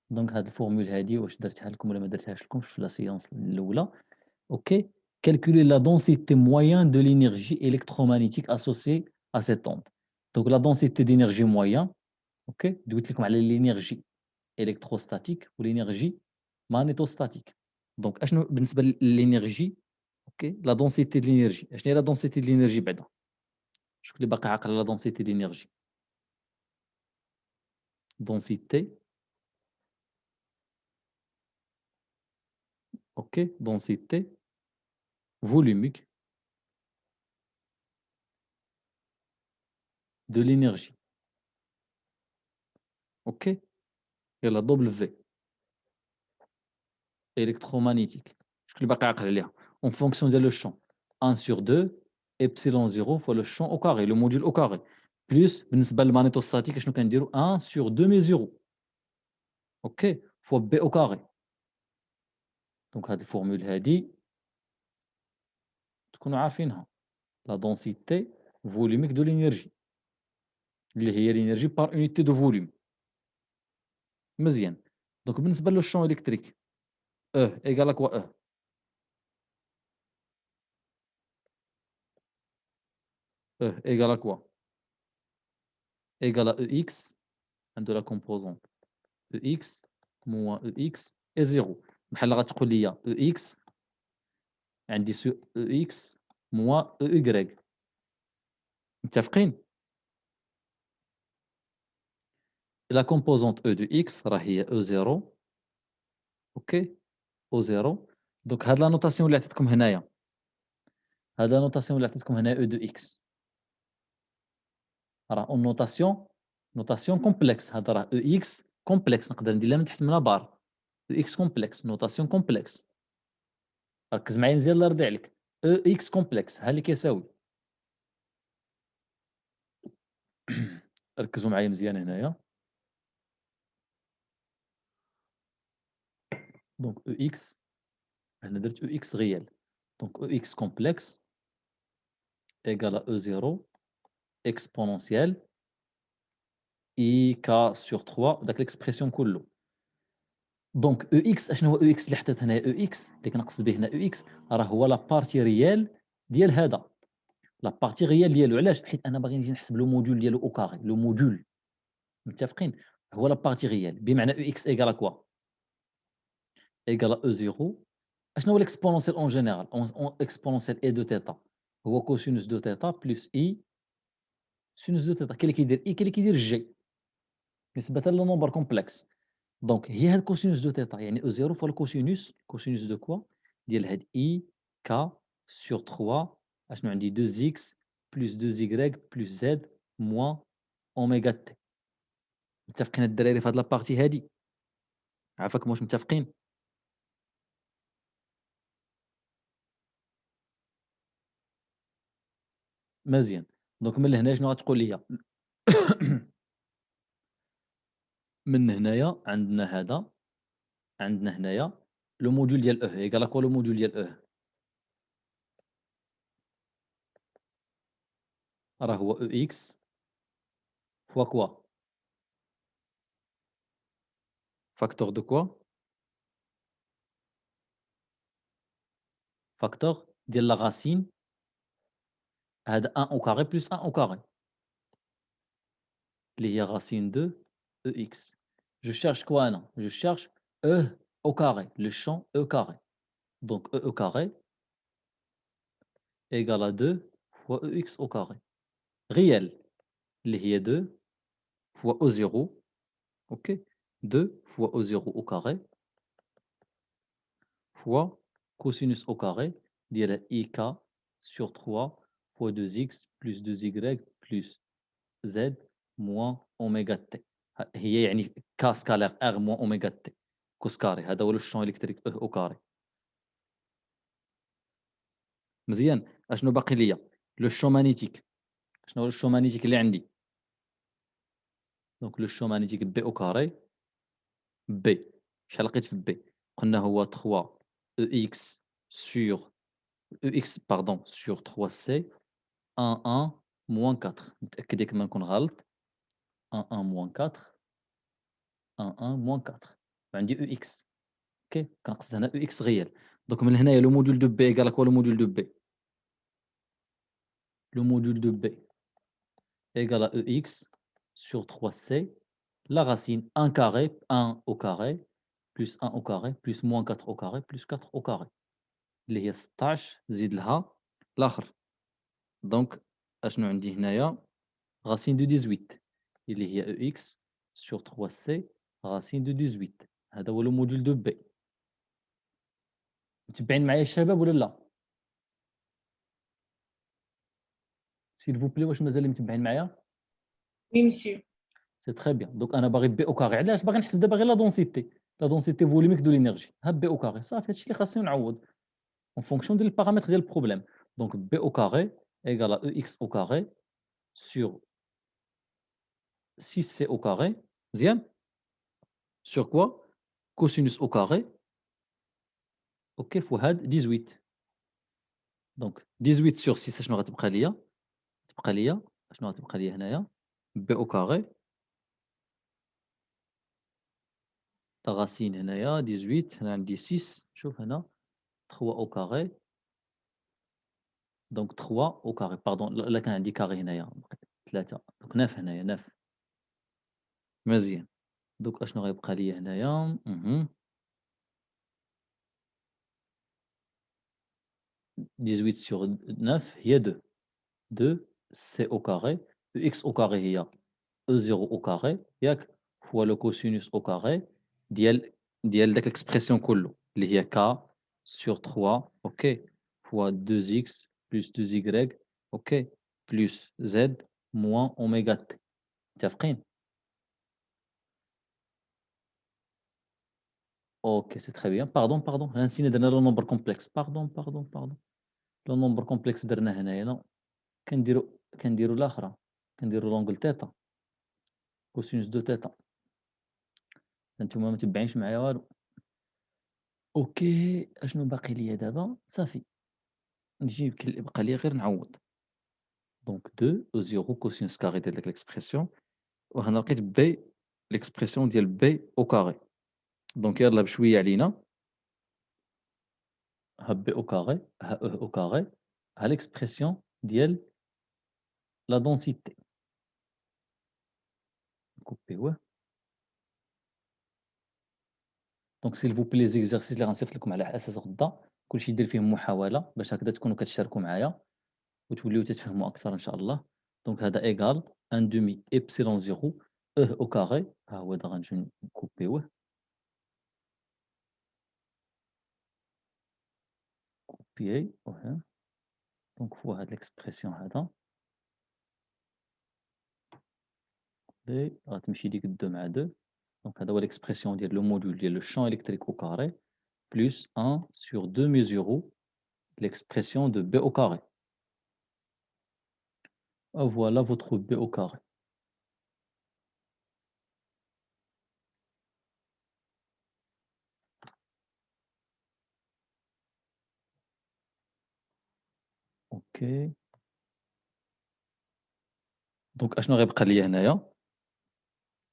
دونك هاد الفورمول هادي واش درتها لكم ولا ما درتهاش لكمش في لا سيونس الاولى اوكي. calculer la densité moyenne de l'énergie électromagnétique associée à cette onde. Donc la densité d'énergie moyenne اوكي دويت لكم على l'énergie électrostatique والénergie magnétostatique. دونك اشنو بالنسبه للانرجي اوكي لا densité de l'énergie. اشنو هي لا densité de l'énergie بعدا؟ شكون اللي باقي عاقل على la densité d'énergie؟ densité ok densité volumique de l'énergie ok et la W électromagnétique. شكون اللي باقي عاقل عليها؟ en fonction de le champ 1 sur 2 epsilon 0 fois le champ au carré le module au carré plus بالنسبه للمagnétostatique شنو كنديروا 1 sur 2 mesurons ok fois B au carré. دونك هذه الفورمول هذه تكونوا عارفينها la densité volumique de l'énergie اللي هي l'énergie par unité de volume. مزيان. دونك بالنسبه لو champ électrique E égale à quoi E E égale à quoi égale à EX de la composante EX moins EX et 0 بحال غتقول لي EX عندي EX moins EY متفقين. la composante E de X راه هي E0 اوكي O0. دونك هاد لا نوتاسيون اللي عطيتكم هنايا هاد لا نوتاسيون اللي عطيتكم هنا E de X راه اون نوتاسيون كومبلكس. هذا راه EX كومبلكس نقدر ندير لها من تحت منها بار EX كومبلكس نوتاسيون كومبلكس. ركز معايا مزيان الله يرضي عليك EX كومبلكس ها اللي كيساوي ركزوا معايا مزيان هنايا. دونك EX هنا درت EX غيال دونك EX كومبلكس égal à E0 exponentielle IK sur 3 داك l'expression كله. دونك EX اشنو هو EX اللي حطيت هنا EX اللي كنقصد به هنا EX راه هو لا بارتي ريال ديال هذا لا بارتي ريال ديالو. علاش؟ حيت انا باغي نجي نحسب لو موديول ديالو او كاري لو موديول متفقين هو لا بارتي ريال بمعنى EX égal à quoi égal à E0 اشنو هو l'exponentiel en général exponentiel E de θ هو كوسينوس دو θ بلس اي سينوس دو θ. كاين اللي كيدير اي كاين اللي كيدير جي نسبة للنمبر كومبلكس. دونك هي هاد كوسينوس دو تيتا يعني او 0 فوا الكوسينوس كوسينوس دو كوا ديال هاد اي كا سور 3 اشنو عندي 2 اكس بلس 2 زيكغيك بلس زد موان اوميغا تي. متفقين الدراري في هاد لابارتي هادي؟ عافاكم واش متفقين؟ مزيان. دونك من لهنا شنو غتقول لي؟ من هنايا عندنا هذا، عندنا هنايا لو موديول ديال او ايكال كوا لو موديول ديال او راه هو او اكس فوا كوا فاكتور دو كوا فاكتور ديال لا راسين هذا 1 au carré plus 1 au carré اللي هي racine de EX. Je cherche quoi là? Je cherche E au carré, le champ E carré. Donc E au carré égale à 2 fois EX au carré. Réel, اللي هي 2 fois O0, ok? 2 fois O0 au carré fois cosinus au carré ديال IK sur 3 fois 2x plus 2y plus z moins oméga t. هي يعني k scalaire r moins oméga t كوس كاري. هذا هو لو الشون الكتريك او كاري. مزيان. اشنو باقي ليا؟ لو شون مانيتيك. شنو هو لو شون مانيتيك اللي عندي؟ دونك لو شون مانيتيك بي او كاري بي. شحال لقيت في بي؟ قلنا هو 3 او اكس سور او اكس باردون سور 3 سي 1 1 موان 4. متاكد ياك ما نكون غلط. 1 1 موان 4 1 1 موان 4 عندي او اكس. اوكي كنقصد هنا او اكس غيال. دونك من هنايا لو موديول دو بي ايكال كوا لو موديول دو بي؟ Le module de B égale à EX sur 3C, la racine 1 carré, 1 au carré, plus 1 au carré, plus moins 4 au carré, plus 4 au carré. اللي هي 16 زيد لها الآخر. دونك اشنو عندي هنايا؟ racine de 18 اللي هي EX sur 3C racine de 18. هذا هو لو موديول دو بي. متبعين معايا الشباب ولا لا؟ سيل فو بلي واش مازال متبعين معايا؟ Oui, monsieur. سي تري بيان. دونك انا باغي بي او كاري. علاش باغي نحسب دابا غير لا دونسيتي؟ لا دونسيتي فوليميك دو لينيرجي. ها بي او كاري صافي. هادشي اللي خاصني نعوض اون فونكسيون ديال البارامتر ديال البروبليم. دونك بي او كاري ايكال او اكس او كاري سور 6 سي او كاري. مزيان. سور كوا؟ كوسينوس او كاري اوكي فوا هاد 18. دونك 18 سور 6 شنو غتبقى ليا؟ تبقى ليا شنو غتبقى ليا هنايا؟ بي او كاري لا غاسين هنايا 18 هنا عندي 6. شوف هنا 3 au carré دونك 3 au carré باردون لا كان عندي كاري هنايا 3 دونك 9 هنايا 9. مزيان. دوك اشنو غيبقى ليا هنايا؟ 18 sur 9 هي 2. 2 سي au carré x au carré هي e0 au carré ياك فوا لو كوسينوس au carré ديال داك الاكسبرسيون كله اللي هي k sur 3 اوكي فوا 2x plus 2y اوكي plus z moins oméga t. متفقين؟ OK, c'est très bien. Pardon, هنا نسينا درنا لو نومبر كومبلكس. باردون. لو نومبر كومبلكس درناه هنايا كنديرو الآخرى، كنديرو لونجل تيتا كوسينوس دو تيتا. هانتوما متبعينش معايا والو. أوكي أشنو باقي ليا دابا؟ صافي نجي بقى ليا غير نعوض. دونك 2 أو 0 كوسينوس كاري ديال داك ليكسبرسيون وهنا لقيت بي ليكسبرسيون ديال بي أو كاري. دونك يلاه بشوية علينا ها بي أو كاري ها أو أو كاري ها ليكسبرسيون ديال لا دونسيتي. نكوبيوه. دونك سيل فو بلي زيكزارسيس اللي غنصيفط لكم على اساس غدا كلشي يدير فيهم محاولة باش هكذا تكونوا كتشاركوا معايا وتوليو تتفهموا أكثر إن شاء الله. دونك هذا إيكال 1 دومي إبسيلون زيرو أو كاري ها هو دا غنمشيو نكوبيوه بي دونك هو هاد ليكسبرسيون هذا بي غتمشي ديك 2 مع 2 دونك هذا هو ليكسبرسيون ديال لو مودول ديال لو champ électrique au carré plus 1 sur 2 mesuraux l'expression de B au carré. Voilà votre B au carré. Ok. Donc,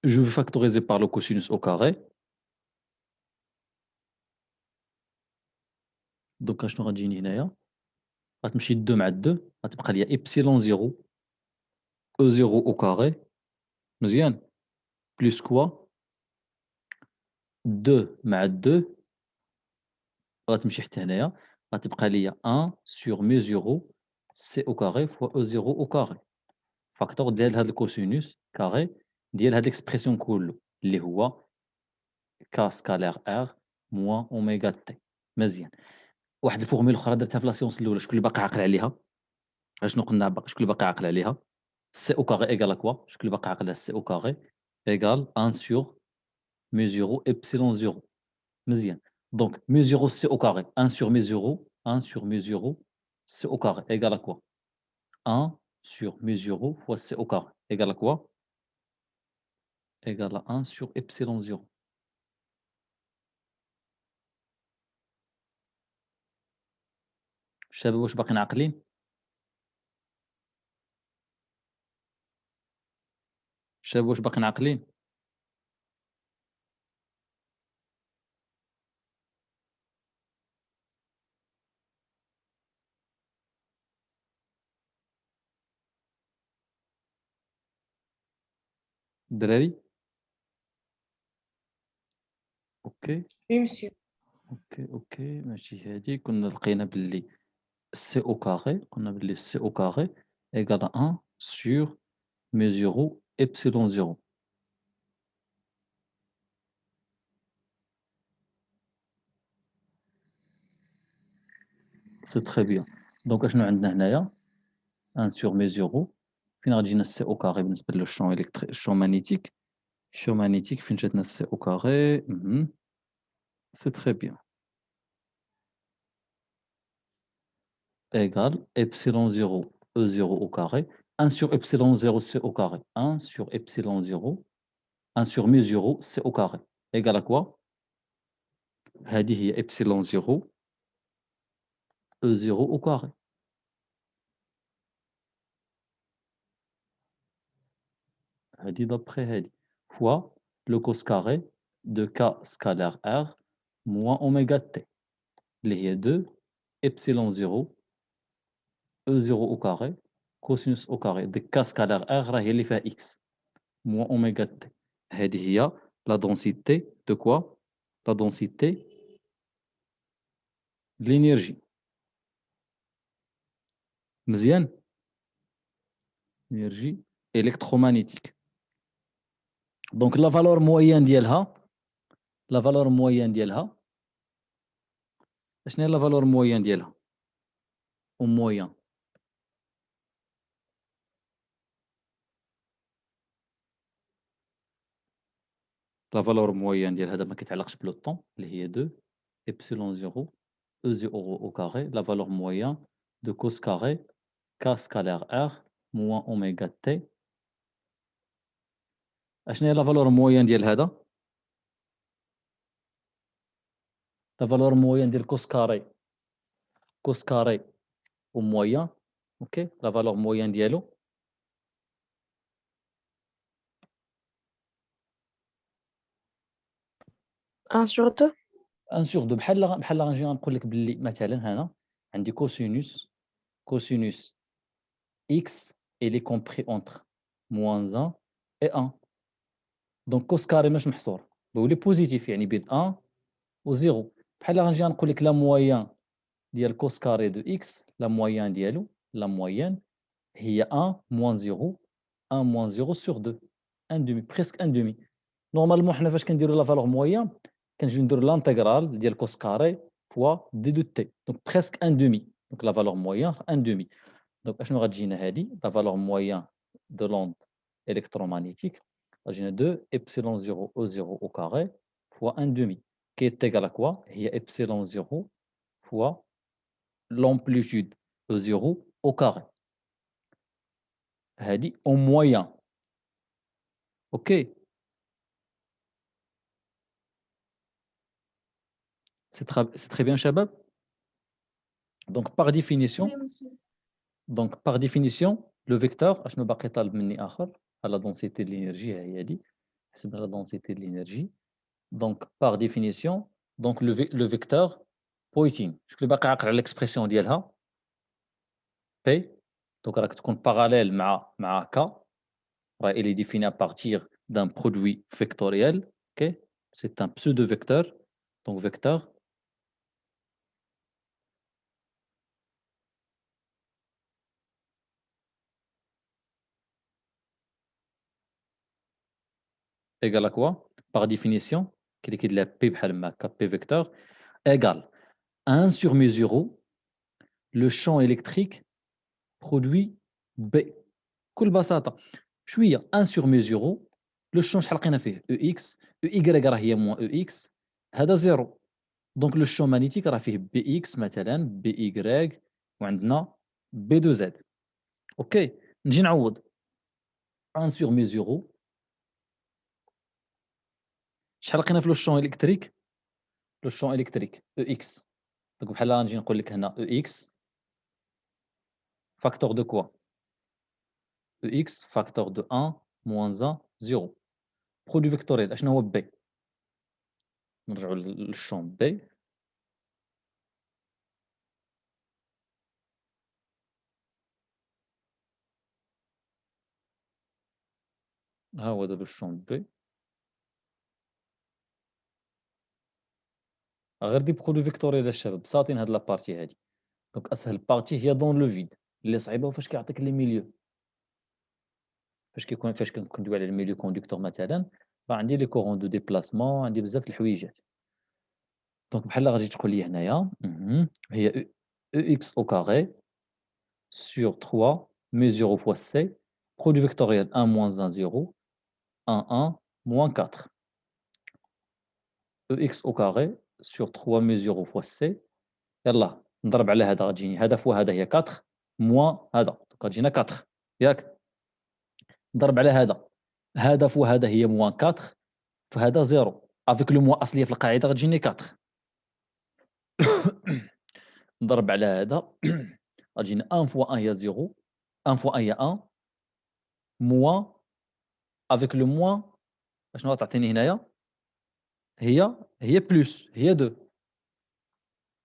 je vais factoriser par le cosinus au carré. Donc, je vais dire 2 مع 2 غتبقى ليا epsilon 0 E0 au carré مزيان plus quoi 2 مع 2 غتمشي حتى هنايا غتبقى ليا 1 sur mu 0 C au carré fois E0 au carré فاكتور ديال هذا الكوسينوس كاري ديال هاد ليكسبرسيون كله اللي هو ك سكالير ار موان اوميغا تي مزيان واحد الفورميل اخرى درتها في لا سيونس الاولى شكون اللي باقي عاقل عليها اشنو قلنا شكون اللي باقي عاقل عليها سي او كاري ايغال كوا شكون اللي باقي عاقل على سي او كاري ايغال 1 سور مي 0 ابسيلون 0 مزيان دونك مي 0 سي او كاري 1 سور مي 0 1 سور مي 0 سي او كاري ايغال كوا 1 sur mu 0 fois c au carré égale à quoi? Égale à 1 sur epsilon 0. الشباب واش باقيين عاقلين؟ الشباب واش باقيين عاقلين؟ الدراري؟ اوكي Oui, monsieur. اوكي ماشي هادي كنا لقينا باللي سي او كاري قلنا باللي سي او كاري ايغال 1 sur mu 0 epsilon 0 سي تري بيان دونك اشنو عندنا هنايا 1 sur mu 0 فين غتجينا سي او كاري بالنسبه للشون الكتريك الشون مانيتيك الشون مانيتيك فين جاتنا سي او كاري سي تري بيان égale epsilon 0 E0 au carré 1 sur epsilon 0 C au carré 1 sur epsilon 0 1 sur mu 0 C au carré égale à quoi هذه هي epsilon 0 E0 au carré هذه d'après هذه fois le cos carré de k scalaire r moins oméga t اللي هي 2 epsilon 0 E0 au carré cosinus au carré de k scalaire r راه هي اللي فيها x moins oméga t هذه هي la densité de quoi la densité de l'énergie مزيان énergie électromagnétique donc la valeur moyenne ديالها la valeur moyenne ديالها شنو هي la valeur moyenne ديالها au moyen la valeur moyenne ديال هذا ما كيتعلقش بلو طون اللي هي 2 epsilon 0 E0 au carré la valeur moyenne de cos carré k scalaire r moins oméga t شنو هي la valeur moyenne ديال هذا la valeur moyenne ديال cos carré au moyen ok la valeur moyenne ديالو 1 sur 2 1 sur 2 بحال غنجي غنقول لك باللي مثلا هنا عندي cosinus x il est compris entre moins 1 et 1 دونك كوس كاري مش محصور بولي بوزيتيف يعني بين 1 و 0 بحال غنجي غنقول لك لا مويان ديال كوس كاري دو اكس لا مويان ديالو لا مويان هي 1 moins 0 1 moins 0 sur 2 1 demi presque 1 demi نورمالمون حنا فاش كنديروا لا فالور مويان كنجيو نديروا لانتيغرال ديال كوس كاري fois d de t. Donc presque un demi. Donc la valeur moyenne, un demi. Donc je vais dire la valeur moyenne de l'onde électromagnétique. Je vais 2 epsilon 0 au 0 au carré fois un demi, qui est égal à quoi? Il y a epsilon 0 fois l'amplitude au 0 au carré. هذه en moyen. OK. C'est très bien, Shabab. Donc par définition, Oui, monsieur. Donc, par définition, le vecteur, أشنو باقي طالب مني آخر à la densité de l'énergie هي هذه حسب la densité de l'énergie. Donc, par définition, donc le vecteur Poynting. شكون اللي باقي عاقل على l'expression ديالها P. Donc راك تكون parallèle مع K. Il est défini à partir d'un produit vectoriel. OK. C'est un pseudo-vecteur. Donc vecteur égale à quoi? Par définition, qui est de la P بحال ما هكا, P vecteur égale 1 sur mu 0 le champ électrique produit B. بكل بساطة شوية 1 sur mu 0 le champ شحال لقينا فيه EX EY راه هي moins EX هذا 0 دونك لو champ magnétique راه فيه BX مثلا BY وعندنا B2Z. اوكي نجي نعوض 1 sur mu 0 شحال لقينا في لو champ électrique لو champ électrique EX. دونك بحال غنجي نقول لك هنا EX facteur de quoi EX facteur de 1 moins 1 0. Produit vectoriel اشنو هو B؟ نرجعوا للشون B. ها هو دابا الشون B. غير دي برودوي فيكتوريال الشباب ساطين هاد لابارتي هادي. دونك اسهل بارتي هي دون لو فيد اللي صعيبه فاش كيعطيك لي ميليو فاش كندوي على الميليو كوندكتور مثلا راه عندي لي كورون دو ديبلاسمون عندي بزاف د الحويجات. دونك بحال غادي تقول لي هنايا هي او اكس او كاري sur 3 mu 0 fois c produit vectoriel 1 moins 1 0 1 1 moins 4 ex au carré sur 3 mu 0 fois c يلاه نضرب على هذا غتجيني هذا فوا هذا هي 4 موان هذا غتجينا 4 ياك نضرب على هذا فوا هذا هي موان 4 فهذا 0 افيك لو موان اصليه في القاعده غتجيني 4 نضرب على هذا غتجينا 1 فوا 1 هي 0 1 فوا 1 هي 1 موان افيك لو موان اشنو غتعطيني هنايا هي بلس هي 2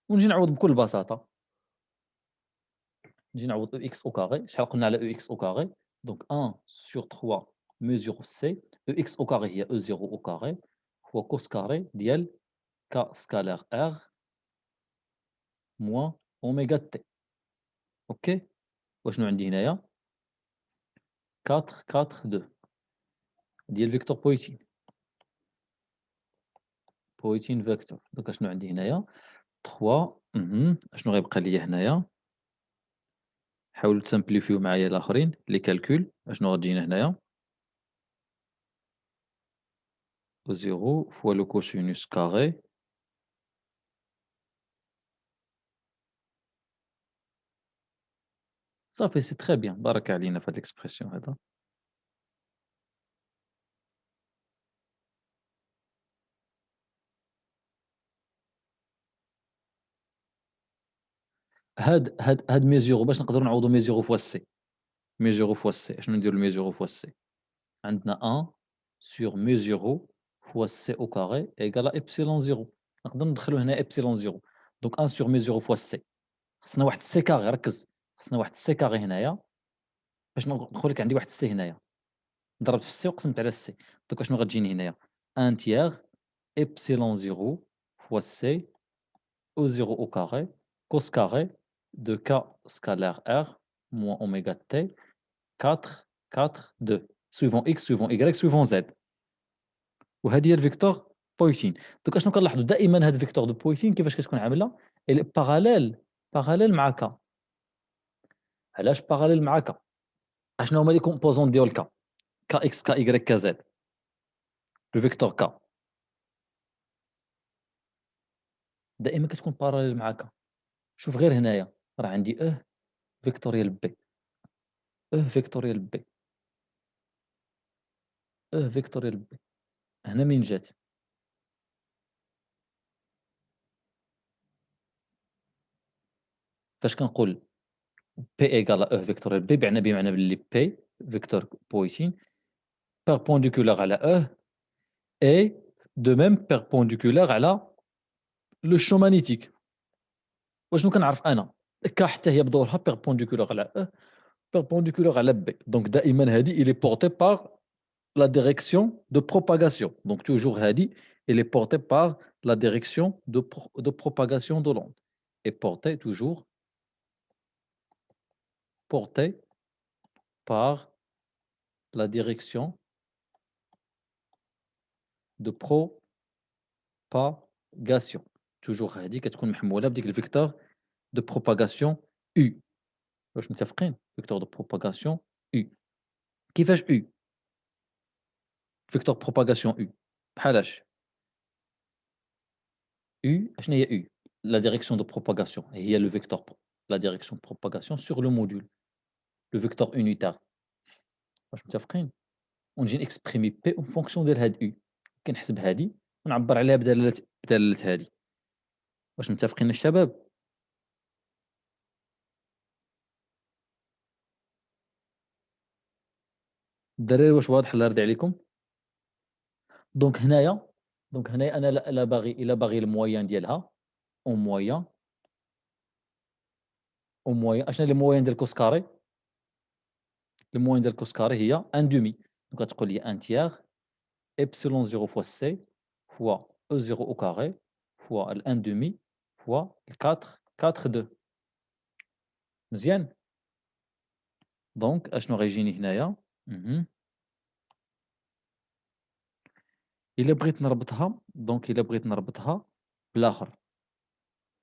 ونجي نعوض بكل بساطه نجي نعوض او اكس او كاري شحال قلنا على او اكس او كاري دونك 1 sur 3 mesure c او اكس او كاري هي او 0 او كاري فوا كوس كاري ديال ك سكالير ار موان اوميغا تي. اوكي وشنو عندي هنايا 4 4 2 ديال فيكتور بويتين فيكتور. دونك اشنو عندي هنايا 3 اشنو غيبقى ليا هنايا حاولوا تسامبليفيو معايا الاخرين لي كالكول اشنو غتجينا هنايا 0 fois le cosinus carré صافي سي تري بيان بارك علينا في هاد ليكسبرسيون هذا. هاد ميزيرو باش نقدروا نعوضوا ميزيرو فوا سي ميزيرو فوا سي اشنو نديروا الميزيرو فوا سي عندنا 1 sur ميزيرو فوا سي او كاري ايكال ابسيلون 0 نقدر ندخلوا هنا ابسيلون 0 دونك 1 sur ميزيرو فوا سي خصنا واحد سي كاري ركز خصنا واحد سي كاري هنايا باش نقول لك عندي واحد سي هنايا ضربت في السي وقسمت على السي دونك اشنو غتجيني هنايا 1 تيير epsilon 0 fois c au 0 au carré cos carré de k scalaire r moins oméga t 4 4 2 suivant x suivant y suivant z وهذه هي الفيكتور بويسين. دوك اشنو كنلاحظوا دائما هاد فيكتور دو بويسين كيفاش كتكون عامله باراليل مع ك. علاش باراليل مع ك؟ اشنو هما لي كومبوزون ديال ك؟ ك اكس ك اي ك زد لو فيكتور ك دائما كتكون باراليل مع ك. شوف غير هنايا راه عندي فيكتوريال بي فيكتوريال بي فيكتوريال بي. هنا من جات فاش كنقول بي ايكال فيكتوريال بي بمعنى باللي بي فيكتور بويسين perpendiculaire على et de même perpendiculaire على لو champ magnétique. واشنو كنعرف انا ك حتى هي بدورها perpendiculaire على perpendiculaire على B. Donc دائما هذه il est porté par la direction de propagation. Donc toujours هذه il est porté par la direction de propagation de l'onde. Et porté toujours porté par la direction de propagation. toujours هذه كتكون محمولة بديك الفيكتور de propagation U. واش متفقين؟ فيكتور de propagation U. كيفاش U؟ فيكتور propagation U بحالاش U اشنا هي U؟ la direction de propagation هي le vecteur la direction de propagation sur le module le vecteur unitaire. واش متفقين؟ ونجي نكسبريمي P en fonction ديال هاد U. كنحسب هادي ونعبر عليها بدالة هادي. واش متفقين الشباب؟ الدراري واش واضح الله يرضي عليكم؟ دونك هنايا انا لا باغي الا باغي المويان ديالها او مويان اشنا لي مويان ديال كوسكاري؟ المويان ديال كوسكاري هي ان دومي. دونك غتقول لي ان تيير ابسيلون 0 فوا سي فوا او 0 او كاري فوا الان دومي فوا 4 2. مزيان. دونك اشنو غيجيني هنايا؟ الا بغيت نربطها بالاخر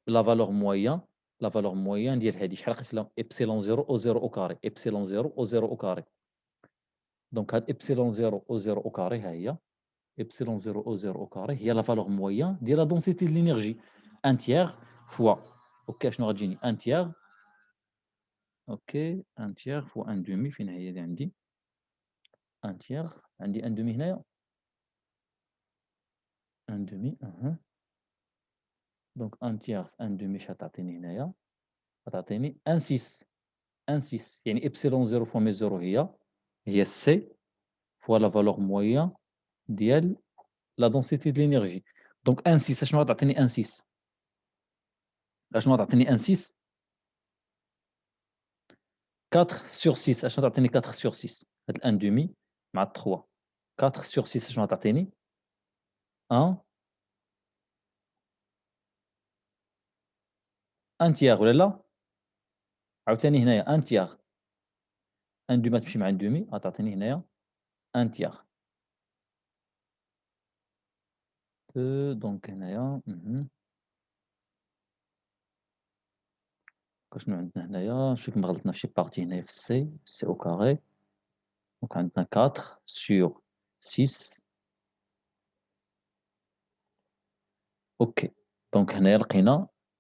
لا فالور مويان ديال هادي شحال لقيت لها ابسيلون 0 او 0 او كاري ابسيلون 0 او 0 او كاري. دونك هاد ابسيلون 0 او 0 او كاري ها هي ابسيلون 0 او 0 او كاري هي لا فالور مويان ديال لا دونسيتي ديال لينيرجي ان تيير فوا اوكي شنو غتجيني ان تيير اوكي ان تيير فوا ان دومي. فين هي اللي عندي ان تيير؟ عندي ان دومي هنايا ان دومي دونك ان تيير في ان دومي شتعطيني هنايا غتعطيني ان 6 ان 6 يعني ابسيلون 0 فوا مي 0 هي سي فوا لا فالور مويان ديال لا densité de l'énergie. Donc 1 6 اشنو غتعطيني 1 6؟ اشنو غتعطيني 1 6؟ 4 sur 6 اشنو غتعطيني 4 sur 6؟ هاد الان دومي مع 3 4 sur 6 اشنو غتعطيني 1 1 تيار ولا لا؟ عاوتاني هنايا 1 تيار ان دومي تمشي مع ان دومي غتعطيني هنايا 1 تيار. دونك هنايا شنو عندنا هنايا؟ شوف ما غلطنا شي بارتي هنايا في السي او كاري. دونك عندنا 4 sur 6 اوكي. دونك هنايا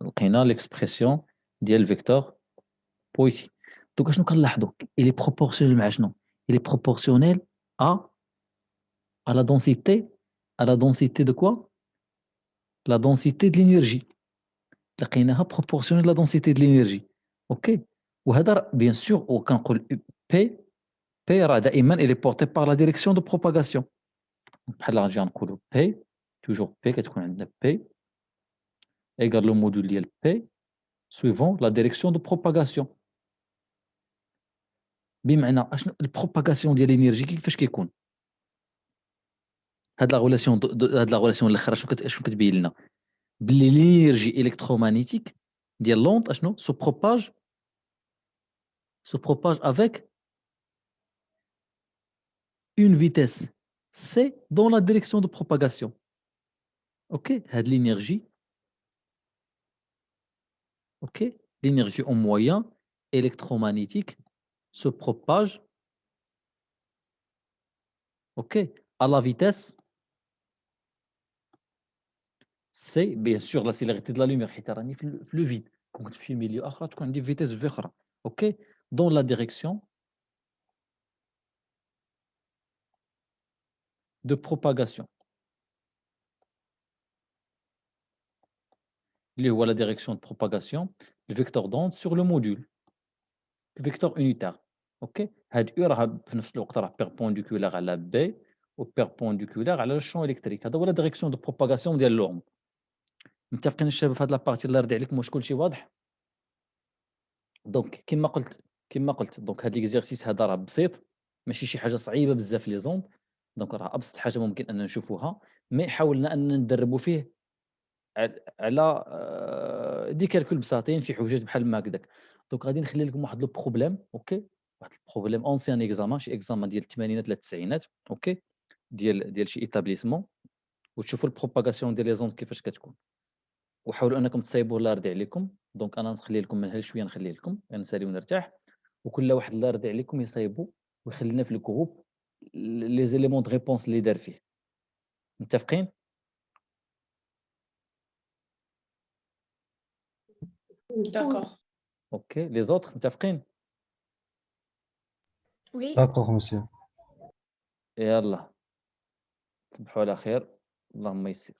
لقينا ليكسبرسيون ديال الفيكتور بويسي. دونك اشنو كنلاحظوا؟ il est proportionnel مع شنو؟ il est proportionnel à la densité de quoi؟ la densité de l'énergie. لقيناها proportionnel à la densité de l'énergie. اوكي. وهذا بيان سور وكنقول بي راه دائما il est porté par la direction de propagation. بحال غنجي نقولوا بي توجور بي كتكون عندنا بي égal le module ديال P suivant la direction de propagation. بمعنى اشنو البروباغاسيون ديال الانرجي كيفاش كيكون؟ هاد لا غولاسيون هاد لا غولاسيون الاخرى شنو كتبين لنا؟ باللي الانرجي الكترومagnétique ديال لوند اشنو se propage avec une vitesse c dans la direction de propagation. OK, هاد l'énergie, OK, l'énergie en moyen électromagnétique se propage, OK, à la vitesse C, bien sûr la célérité de la lumière حيت راني في le vide. كون كنت في شي milieu آخر تكون عندي vitesse v أخرى. OK, dans la direction de propagation اللي هو la direction de propagation le vecteur d'onde sur le module. Vecteur unitaire. OK. هاد U راه في نفس الوقت راه perpendiculaire على B وperpendiculaire على le champ électrique. هذا هو la direction de propagation ديال l'onde. متفقين الشباب في هاد لابارتي الله يرضي عليكم واش كلشي واضح؟ دونك كيما قلت دونك هاد ليكزيرسيس هذا راه بسيط ماشي شي حاجة صعيبة بزاف لي زوند دونك راه أبسط حاجة ممكن أننا نشوفوها مي حاولنا أننا ندربوا فيه على دي كالكول بساطين شي حويجات بحال ما هكداك دونك غادي نخلي لكم واحد لو بروبليم اوكي واحد البروبليم اونسيان اكزامان شي اكزامان ديال الثمانينات ولا التسعينات اوكي ديال شي ايتابليسمون وتشوفوا البروباغاسيون ديال لي زوند كيفاش كتكون وحاولوا انكم تصايبوا الله يرضي عليكم دونك انا نخلي لكم من هنا شويه نخليه لكم نسالي ونرتاح وكل واحد الله يرضي عليكم يصايبوا ويخلينا في الجروب لي زيليمون دو ريبونس اللي دار فيه متفقين D'accord. اوكي لي زوتر متفقين Oui. D'accord, monsieur. يلا تصبحوا على خير اللهم يسر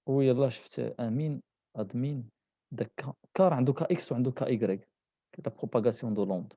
ويلا شفت امين ادمين داك كار عنده كا اكس وعنده كا ايغريك لا بروباغاسيون دو لوند.